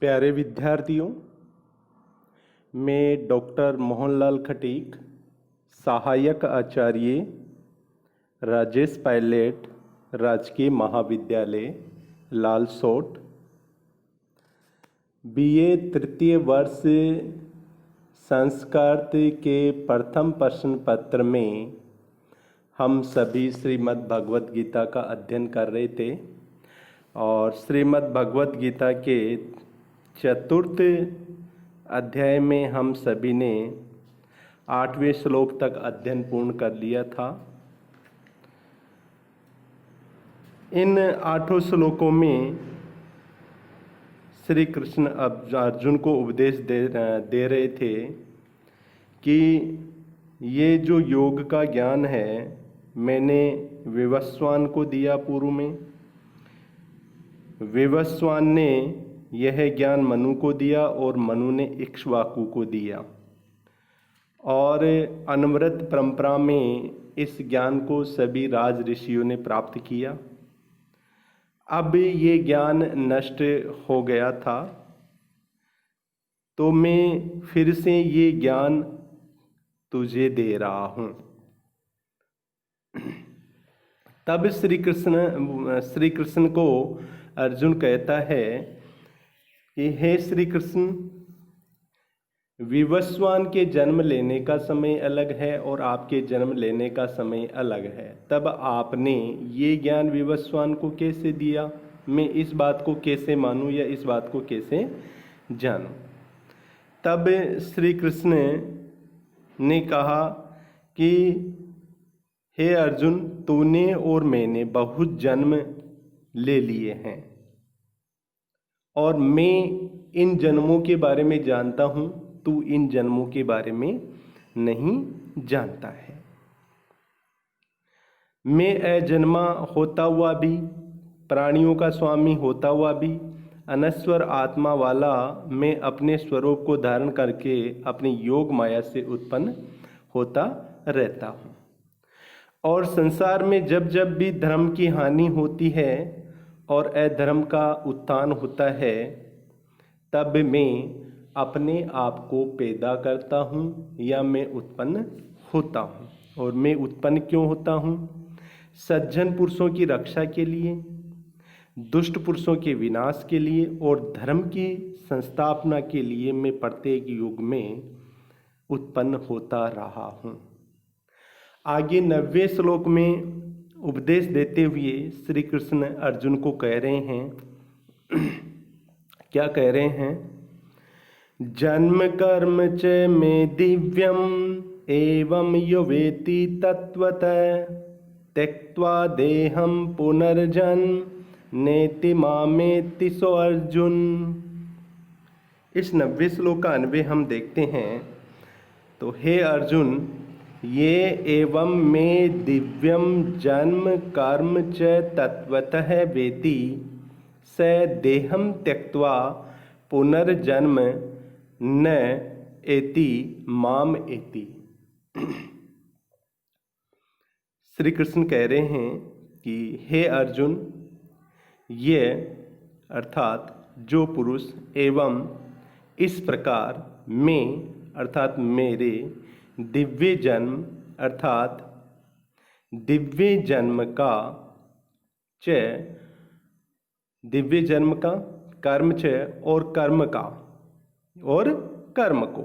प्यारे विद्यार्थियों, मैं डॉक्टर मोहनलाल खटीक, सहायक आचार्य राजेश पायलट, राजकीय महाविद्यालय लालसोट, बीए तृतीय वर्ष संस्कृत के प्रथम प्रश्न पत्र में हम सभी श्रीमद् भगवत गीता का अध्ययन कर रहे थे और श्रीमद् भगवत गीता के चतुर्थ अध्याय में हम सभी ने 8वें श्लोक तक अध्ययन पूर्ण कर लिया था। इन 8 श्लोकों में श्री कृष्ण अर्जुन को उपदेश दे रहे थे कि ये जो योग का ज्ञान है मैंने विवस्वान को दिया पूर्व में, विवस्वान ने यह ज्ञान मनु को दिया और मनु ने इक्ष्वाकु को दिया और अनवरत परंपरा में इस ज्ञान को सभी राज ऋषियों ने प्राप्त किया। अब ये ज्ञान नष्ट हो गया था तो मैं फिर से ये ज्ञान तुझे दे रहा हूँ। तब श्री कृष्ण को अर्जुन कहता है कि हे श्री कृष्ण, विवस्वान के जन्म लेने का समय अलग है और आपके जन्म लेने का समय अलग है। तब आपने ये ज्ञान विवस्वान को कैसे दिया? मैं इस बात को कैसे मानूं या इस बात को कैसे जानूं? तब श्री कृष्ण ने कहा कि हे अर्जुन, तूने और मैंने बहुत जन्म ले लिए हैं और मैं इन जन्मों के बारे में जानता हूँ, तू इन जन्मों के बारे में नहीं जानता है। मैं अजन्मा होता हुआ भी, प्राणियों का स्वामी होता हुआ भी, अनश्वर आत्मा वाला मैं अपने स्वरूप को धारण करके अपनी योग माया से उत्पन्न होता रहता हूँ और संसार में जब जब भी धर्म की हानि होती है और अधर्म का उत्थान होता है तब मैं अपने आप को पैदा करता हूँ या मैं उत्पन्न होता हूँ। और मैं उत्पन्न क्यों होता हूँ? सज्जन पुरुषों की रक्षा के लिए, दुष्ट पुरुषों के विनाश के लिए और धर्म की संस्थापना के लिए मैं प्रत्येक युग में उत्पन्न होता रहा हूँ। आगे 90वें श्लोक में उपदेश देते हुए श्री कृष्ण अर्जुन को कह रहे हैं, क्या कह रहे हैं? जन्म कर्म च मे दिव्यम एवं यो वेति तत्वतः त्यक्त्वा देहं पुनर्जन्म नेति मामेति सो अर्जुन। इस 90वें श्लोक का अन्वय हम देखते हैं तो हे अर्जुन, ये एवं में दिव्यम जन्म कर्म च तत्वतः वेति स देहम त्यक्त्वा पुनर्जन्म न एति माम एति। श्री कृष्ण कह रहे हैं कि हे अर्जुन, ये अर्थात जो पुरुष एवं इस प्रकार मैं अर्थात मेरे दिव्य जन्म अर्थात दिव्य जन्म का च दिव्य जन्म का कर्म च और कर्म का और कर्म को,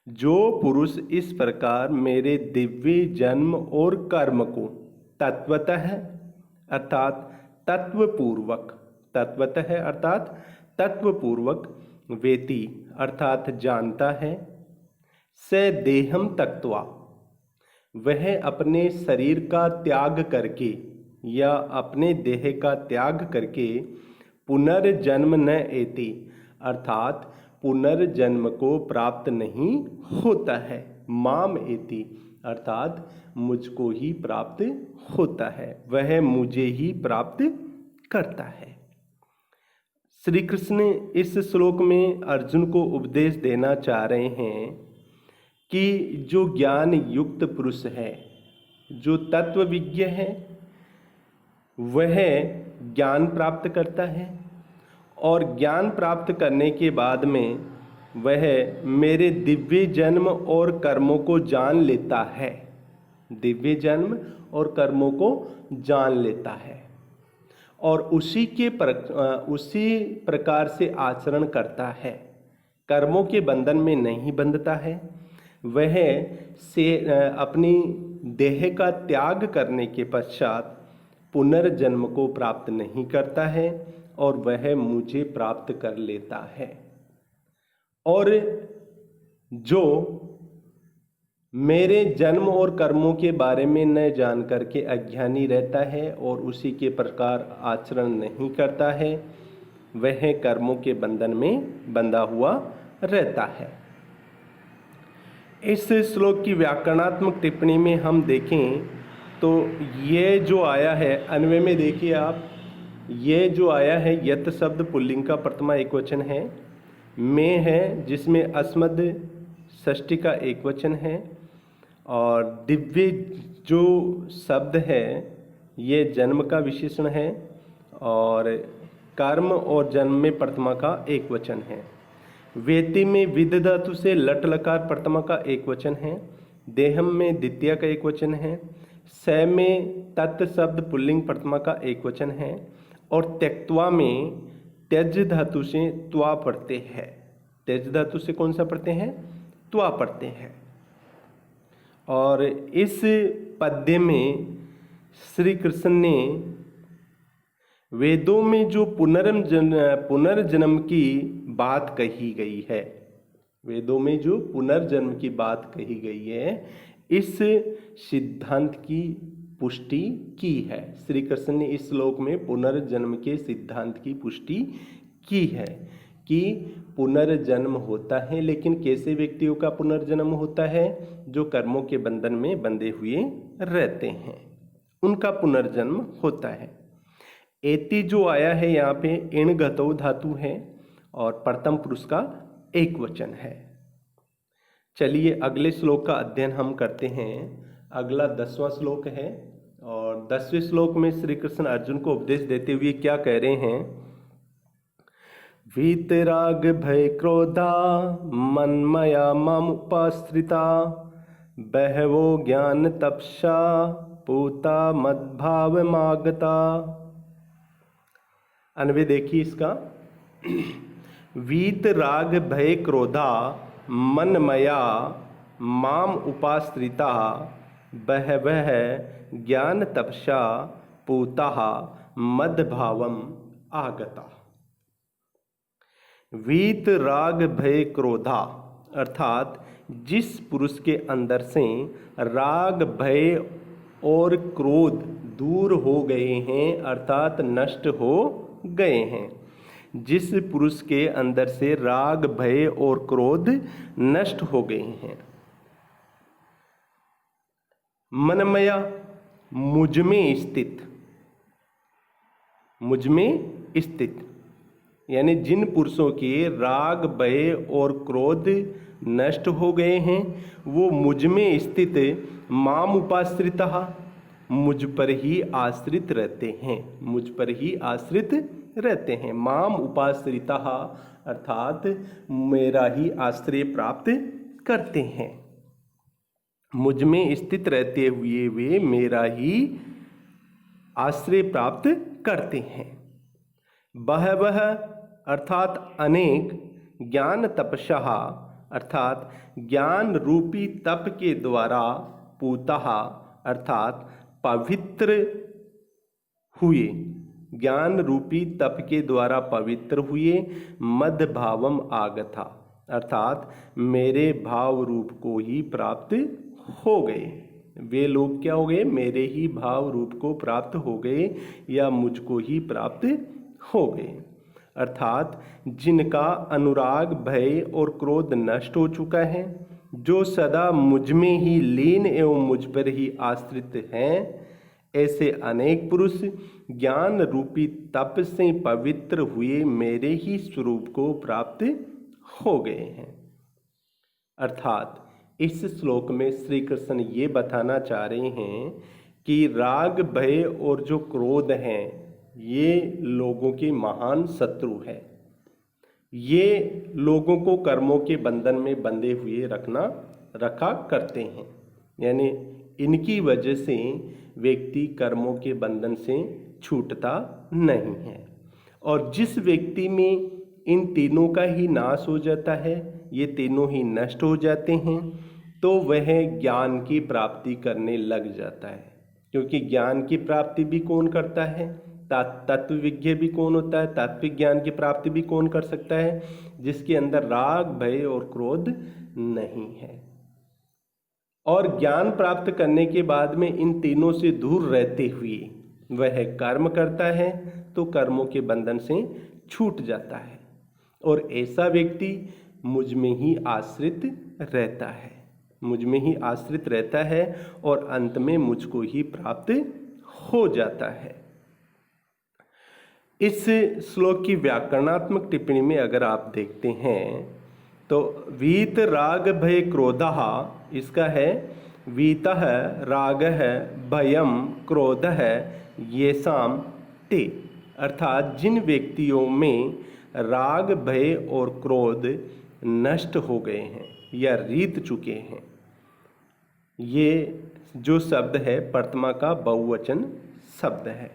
जो पुरुष इस प्रकार मेरे दिव्य जन्म और कर्म को तत्वतः अर्थात तत्वपूर्वक, तत्वतः अर्थात तत्वपूर्वक, वेति अर्थात जानता है, स देहम त्यक्त्वा वह अपने शरीर का त्याग करके या अपने देह का त्याग करके पुनर्जन्म न एति अर्थात पुनर्जन्म को प्राप्त नहीं होता है, माम एति अर्थात मुझको ही प्राप्त होता है, वह मुझे ही प्राप्त करता है। श्री कृष्ण इस श्लोक में अर्जुन को उपदेश देना चाह रहे हैं कि जो ज्ञान युक्त पुरुष है, जो तत्व विज्ञ है, वह ज्ञान प्राप्त करता है और ज्ञान प्राप्त करने के बाद में वह मेरे दिव्य जन्म और कर्मों को जान लेता है। दिव्य जन्म और कर्मों को जान लेता है और उसी प्रकार से आचरण करता है, कर्मों के बंधन में नहीं बंधता है। वह अपनी देह का त्याग करने के पश्चात पुनर्जन्म को प्राप्त नहीं करता है और वह मुझे प्राप्त कर लेता है। और जो मेरे जन्म और कर्मों के बारे में न जान करके अज्ञानी रहता है और उसी के प्रकार आचरण नहीं करता है, वह कर्मों के बंधन में बंधा हुआ रहता है। इस श्लोक की व्याकरणात्मक टिप्पणी में हम देखें तो ये जो आया है, अन्वय में देखिए आप, ये जो आया है यत शब्द पुल्लिंग का प्रथमा एकवचन है, में है जिसमें अस्मद षष्ठी का एकवचन है, और दिव्य जो शब्द है ये जन्म का विशेषण है, और कर्म और जन्म में प्रथमा का एकवचन है। वेति में विद धातु से लट लकार प्रथमा का एकवचन है। देहम में द्वितीय का एकवचन है। स में तत् शब्द पुल्लिंग प्रथमा का एकवचन है। और त्यक्त्वा में त्यज धातु से त्वा पढ़ते हैं। त्यज धातु से कौन सा पढ़ते हैं? त्वा पढ़ते हैं। और इस पद्य में श्री कृष्ण ने वेदों में जो पुनर्जन्म की बात कही गई है, वेदों में जो पुनर्जन्म की बात कही गई है, इस सिद्धांत की पुष्टि की है। श्री कृष्ण ने इस श्लोक में पुनर्जन्म के सिद्धांत की पुष्टि की है कि पुनर्जन्म होता है, लेकिन कैसे व्यक्तियों का पुनर्जन्म होता है? जो कर्मों के बंधन में बंधे हुए रहते हैं, उनका पुनर्जन्म होता है। एति जो आया है यहाँ पे इण गतौ धातु है और प्रथम पुरुष का एक वचन है। चलिए अगले श्लोक का अध्ययन हम करते हैं। अगला 10वां श्लोक है और 10वें श्लोक में श्री कृष्ण अर्जुन को उपदेश देते हुए क्या कह रहे हैं? वीतराग भय क्रोधा मन्मया मामुपाश्रिता बहवो ज्ञान तपसा पूता मद्भावमागता। अन्वय देखिए इसका। वीत राग भय क्रोधा मनमया माम उपाश्रिता बहवः ज्ञान तपसा पूता मद्भावम आगता। वीत राग भय क्रोधा अर्थात जिस पुरुष के अंदर से राग भय और क्रोध दूर हो गए हैं, अर्थात नष्ट हो गए हैं, जिस पुरुष के अंदर से राग भय और क्रोध नष्ट हो गए हैं। मनमया मुझ में स्थित, मुझ में स्थित यानी जिन पुरुषों के राग भय और क्रोध नष्ट हो गए हैं, वो मुझ में स्थित माम उपाश्रिता, मुझ पर ही आश्रित रहते हैं, मुझ पर ही आश्रित रहते हैं। माम उपाश्रिता अर्थात मेरा ही आश्रय प्राप्त करते हैं। मुझ में स्थित रहते हुए वे मेरा ही आश्रय प्राप्त करते हैं। बहवः अर्थात अनेक, ज्ञान तपसा अर्थात ज्ञान रूपी तप के द्वारा, पूता अर्थात पवित्र हुए, ज्ञान रूपी तप के द्वारा पवित्र हुए, मद भावम आगता अर्थात मेरे भाव रूप को ही प्राप्त हो गए। वे लोग क्या हो गए? मेरे ही भाव रूप को प्राप्त हो गए या मुझको ही प्राप्त हो गए। अर्थात जिनका अनुराग भय और क्रोध नष्ट हो चुका है, जो सदा मुझ में ही लीन एवं मुझ पर ही आश्रित हैं, ऐसे अनेक पुरुष ज्ञान रूपी तप से पवित्र हुए मेरे ही स्वरूप को प्राप्त हो गए हैं। अर्थात इस श्लोक में श्री कृष्ण ये बताना चाह रहे हैं कि राग भय और जो क्रोध हैं, ये लोगों के महान शत्रु है। ये लोगों को कर्मों के बंधन में बंधे हुए रखा करते हैं। यानी इनकी वजह से व्यक्ति कर्मों के बंधन से छूटता नहीं है। और जिस व्यक्ति में इन तीनों का ही नाश हो जाता है, ये तीनों ही नष्ट हो जाते हैं, तो वह ज्ञान की प्राप्ति करने लग जाता है। क्योंकि ज्ञान की प्राप्ति भी कौन करता है? तत्व विज्ञ भी कौन होता है? तात्विक ज्ञान की प्राप्ति भी कौन कर सकता है? जिसके अंदर राग, भय और क्रोध नहीं है। और ज्ञान प्राप्त करने के बाद में इन तीनों से दूर रहते हुए वह कर्म करता है तो कर्मों के बंधन से छूट जाता है। और ऐसा व्यक्ति मुझ में ही आश्रित रहता है, मुझ में ही आश्रित रहता है और अंत में मुझको ही प्राप्त हो जाता है। इस श्लोक की व्याकरणात्मक टिप्पणी में अगर आप देखते हैं तो वीत राग भय क्रोधः, इसका है वीतः रागः भयम क्रोधः येषां ते, अर्थात जिन व्यक्तियों में राग, भय और क्रोध नष्ट हो गए हैं या रीत चुके हैं। ये जो शब्द है प्रथमा का बहुवचन शब्द है।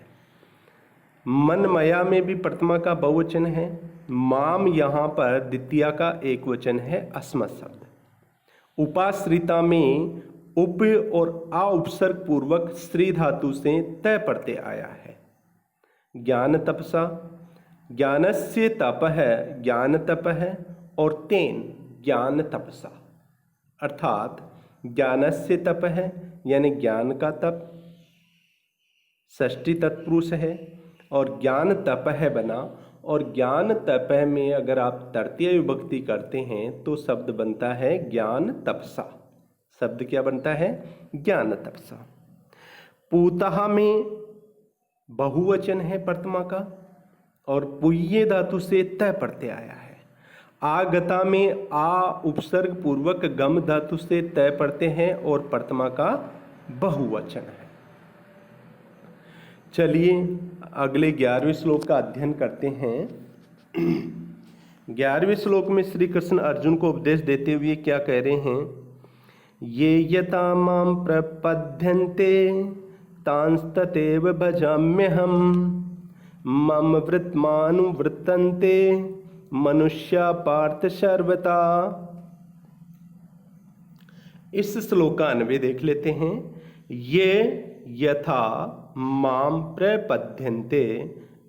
मनमया में भी प्रथमा का बहुवचन है। माम यहाँ पर द्वितीया का एक वचन है अस्मत् शब्द। उपाश्रिता में उप और आ उपसर्ग पूर्वक स्त्री धातु से तय प्रत्यय आया है। ज्ञान तपसा, ज्ञानस्य तप है, ज्ञान तप है, और तेन ज्ञान तपसा, अर्थात ज्ञानस्य तप है यानी ज्ञान का तप, षष्ठी तत्पुरुष है, और ज्ञान तप है बना। और ज्ञान तप में अगर आप तृतीय विभक्ति करते हैं तो शब्द बनता है ज्ञान तपसा। शब्द क्या बनता है? ज्ञान तपसा। पूतः में बहुवचन है प्रथमा का, और पुय्ये धातु से तय प्रत्यय आया है। आगता में आ उपसर्ग पूर्वक गम धातु से तय प्रत्यय है और प्रथमा का बहुवचन है। चलिए अगले 11वें श्लोक का अध्ययन करते हैं। 11वें श्लोक में श्री कृष्ण अर्जुन को उपदेश देते हुए क्या कह रहे हैं? ये यथा मां प्रपद्यन्ते तांस्ततेव भजाम्यहम् मम वृत्मानुवृत्तन्ते मनुष्या पार्थ सर्वथा। इस श्लोक का अन्वय देख लेते हैं। ये यथा मां प्रपद्यन्ते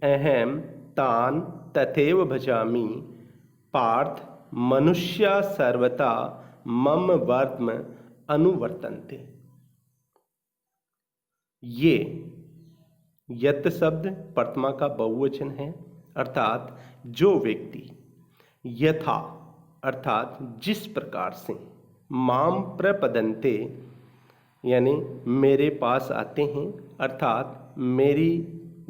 अहम तान तथैव भजामि पार्थ मनुष्या सर्वथा मम वर्त्म अनुवर्तन्ते। ये यत शब्द प्रथमा का बहुवचन है, अर्थात जो व्यक्ति यथा अर्थात जिस प्रकार से माम प्रपदन्ते यानी मेरे पास आते हैं, अर्थात मेरी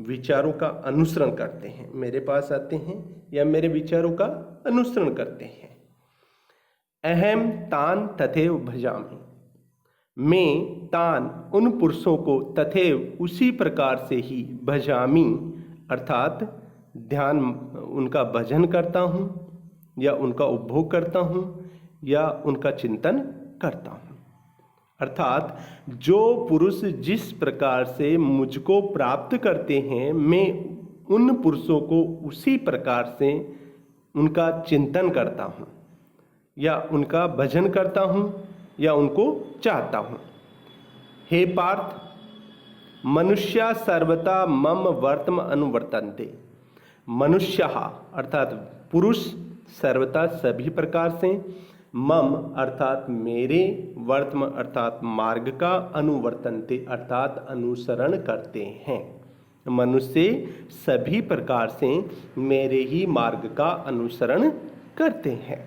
विचारों का अनुसरण करते हैं, मेरे पास आते हैं या मेरे विचारों का अनुसरण करते हैं। अहम तान तथैव भजामि, मैं तान उन पुरुषों को तथैव उसी प्रकार से ही भजामि अर्थात ध्यान उनका भजन करता हूँ या उनका उपभोग करता हूँ या उनका चिंतन करता हूँ। अर्थात जो पुरुष जिस प्रकार से मुझको प्राप्त करते हैं, मैं उन पुरुषों को उसी प्रकार से उनका चिंतन करता हूँ या उनका भजन करता हूँ या उनको चाहता हूँ। हे पार्थ, मनुष्या सर्वथा मम वर्त्म अनुवर्तन्ते। मनुष्य अर्थात पुरुष सर्वथा सभी प्रकार से, मम अर्थात मेरे, वर्त्म अर्थात मार्ग का, अनुवर्तन्ते अर्थात अनुसरण करते हैं। मनुष्य सभी प्रकार से मेरे ही मार्ग का अनुसरण करते हैं।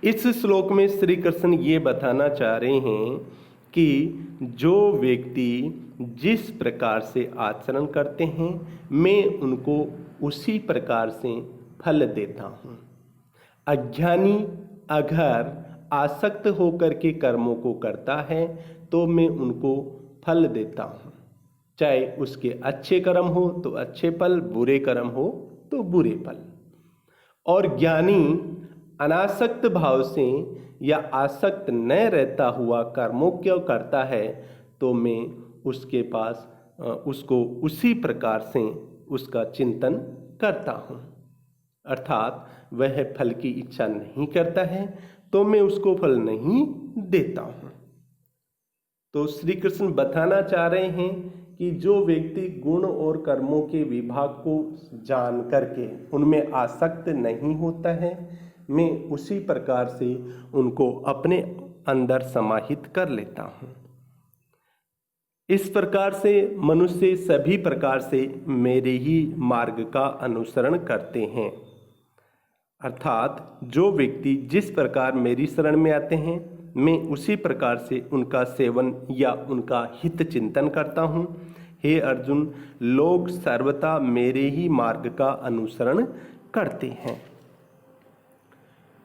इस श्लोक में श्री कृष्ण ये बताना चाह रहे हैं कि जो व्यक्ति जिस प्रकार से आचरण करते हैं, मैं उनको उसी प्रकार से फल देता हूँ। अज्ञानी अगर आसक्त होकर के कर्मों को करता है तो मैं उनको फल देता हूँ, चाहे उसके अच्छे कर्म हो तो अच्छे फल, बुरे कर्म हो तो बुरे फल। और ज्ञानी अनासक्त भाव से या आसक्त न रहता हुआ कर्मों क्यों करता है, तो मैं उसके पास उसको उसी प्रकार से उसका चिंतन करता हूँ। अर्थात वह फल की इच्छा नहीं करता है तो मैं उसको फल नहीं देता हूँ। तो श्री कृष्ण बताना चाह रहे हैं कि जो व्यक्ति गुण और कर्मों के विभाग को जान करके उनमें आसक्त नहीं होता है, मैं उसी प्रकार से उनको अपने अंदर समाहित कर लेता हूँ। इस प्रकार से मनुष्य सभी प्रकार से मेरे ही मार्ग का अनुसरण करते हैं। अर्थात जो व्यक्ति जिस प्रकार मेरी शरण में आते हैं, मैं उसी प्रकार से उनका सेवन या उनका हित चिंतन करता हूँ। हे अर्जुन, लोग सर्वथा मेरे ही मार्ग का अनुसरण करते हैं।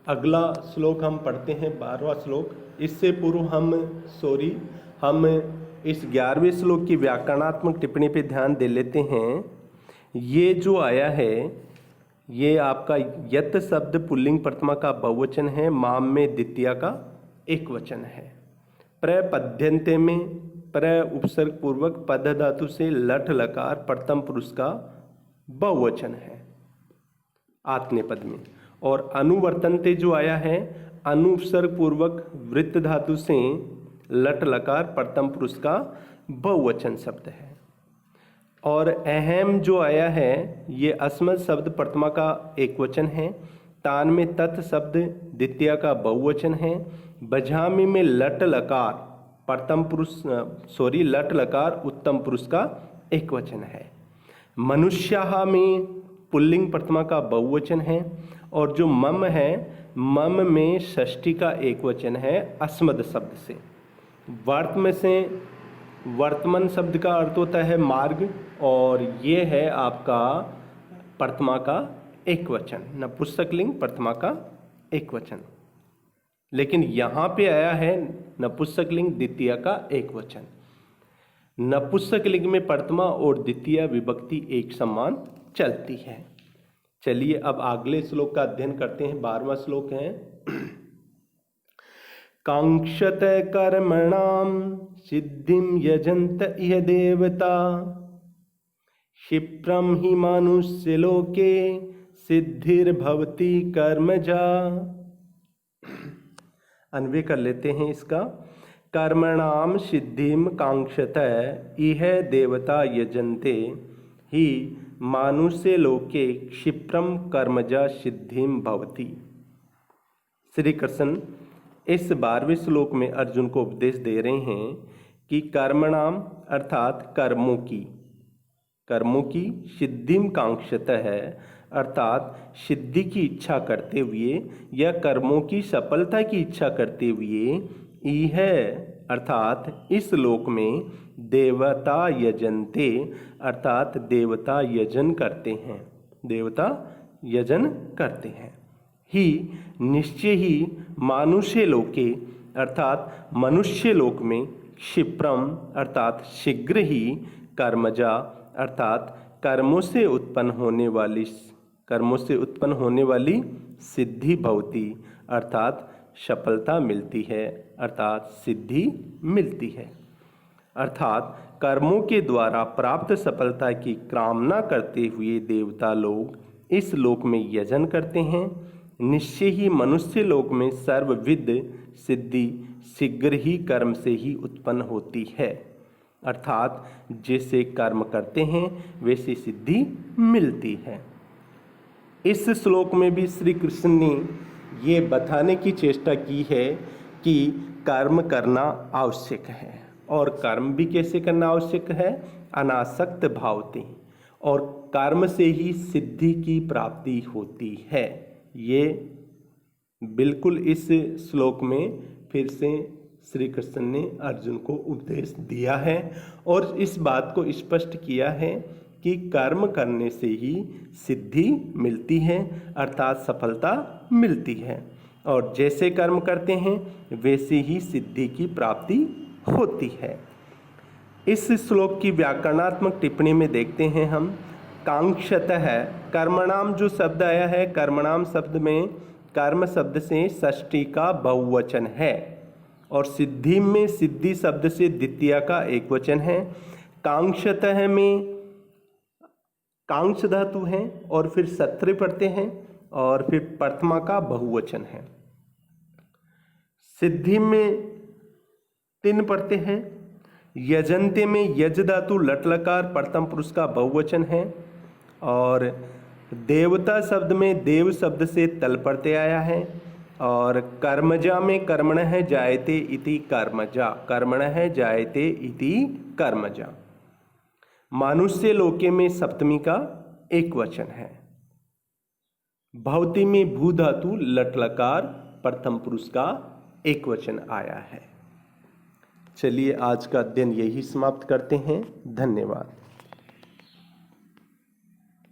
अगला श्लोक हम पढ़ते हैं, 12वां श्लोक। इससे पूर्व हम इस 11वें श्लोक की व्याकरणात्मक टिप्पणी पे ध्यान दे लेते हैं। ये जो आया है, ये आपका यत शब्द पुल्लिंग प्रथमा का बहुवचन है, माम में द्वितीया का एक वचन है। प्रपद्यन्ते में प्र उपसर्ग पूर्वक पद धातु से लट लकार प्रथम पुरुष का बहुवचन है आत्मनेपद में। और अनुवर्तन्ते जो आया है, अनुपसर्ग पूर्वक वृत्त धातु से लट लकार प्रथम पुरुष का बहुवचन शब्द है। और अहम जो आया है, ये अस्मद शब्द प्रथमा का एक वचन है। तान में तत् शब्द द्वितीया का बहुवचन है। बझामी में लट लकार लट लकार उत्तम पुरुष का एक वचन है। मनुष्याहा में पुल्लिंग प्रथमा का बहुवचन है। और जो मम है, मम में षष्ठी का एक वचन है अस्मद शब्द से। वर्तमान शब्द का अर्थ होता है मार्ग, और ये है आपका प्रथमा का एक वचन, नपुंसकलिंग प्रथमा का एक वचन। लेकिन यहाँ पे आया है नपुंसकलिंग द्वितीय का एक वचन। नपुंसकलिंग में प्रथमा और द्वितीय विभक्ति एक समान चलती है। चलिए अब अगले श्लोक का अध्ययन करते हैं। 12वां श्लोक है। कांक्षत कर्मणाम सिद्धिम यजंत इह देवता क्षिप्रम हि मानुष्य लोके सिद्धिर्भवति कर्मजा। अन्वय कर लेते हैं इसका। कर्मणाम सिद्धिम कांक्षत इह देवता यजन्ते ही मानुष्य लोके क्षिप्रम कर्मजा सिद्धिम भवति। श्री कृष्ण इस 12वें श्लोक में अर्जुन को उपदेश दे रहे हैं कि कर्मणाम अर्थात कर्मों की सिद्धिम कांक्षत है, अर्थात सिद्धि की इच्छा करते हुए या कर्मों की सफलता की इच्छा करते हुए, यह अर्थात इस लोक में देवता यजन्ते अर्थात देवता यजन करते हैं, देवता यजन करते हैं। ही निश्चय ही मानुष्य लोके अर्थात मनुष्य लोक में क्षिप्रम अर्थात शीघ्र ही कर्मजा अर्थात कर्मों से उत्पन्न होने वाली सिद्धि भवति अर्थात सफलता मिलती है, अर्थात सिद्धि मिलती है। अर्थात कर्मों के द्वारा प्राप्त सफलता की कामना करते हुए देवता लोग इस लोक में यजन करते हैं। निश्चय ही मनुष्य लोक में सर्वविध सिद्धि शीघ्र ही कर्म से ही उत्पन्न होती है, अर्थात जैसे कर्म करते हैं वैसी सिद्धि मिलती है। इस श्लोक में भी श्री कृष्ण ने ये बताने की चेष्टा की है कि कर्म करना आवश्यक है, और कर्म भी कैसे करना आवश्यक है, अनासक्त भावते, और कर्म से ही सिद्धि की प्राप्ति होती है। ये बिल्कुल इस श्लोक में फिर से श्री कृष्ण ने अर्जुन को उपदेश दिया है और इस बात को स्पष्ट किया है कि कर्म करने से ही सिद्धि मिलती है, अर्थात सफलता मिलती है, और जैसे कर्म करते हैं वैसे ही सिद्धि की प्राप्ति होती है। इस श्लोक की व्याकरणात्मक टिप्पणी में देखते हैं हम। कांक्षतः, कर्मणाम जो शब्द आया है, कर्मणाम शब्द में कर्म शब्द से षष्ठी का बहुवचन है और सिद्धि में सिद्धि शब्द से द्वितीय का एक वचन है। कांक्षतः में कांक्ष धातु है और फिर सत्र पढ़ते हैं और फिर प्रथमा का बहुवचन है। सिद्धि में 3 पढ़ते हैं। यजंते में यज धातु लट लकार प्रथम पुरुष का बहुवचन है और देवता शब्द में देव शब्द से तल प्रत्यय आया है और कर्मजा में कर्मणः जायते इति कर्मजा, कर्मणः जायते इति कर्मजा। मानुष्य लोके में सप्तमी का एक वचन है। भवति में भू धातु लट लकार प्रथम पुरुष का एक वचन आया है। चलिए आज का दिन यही समाप्त करते हैं। धन्यवाद।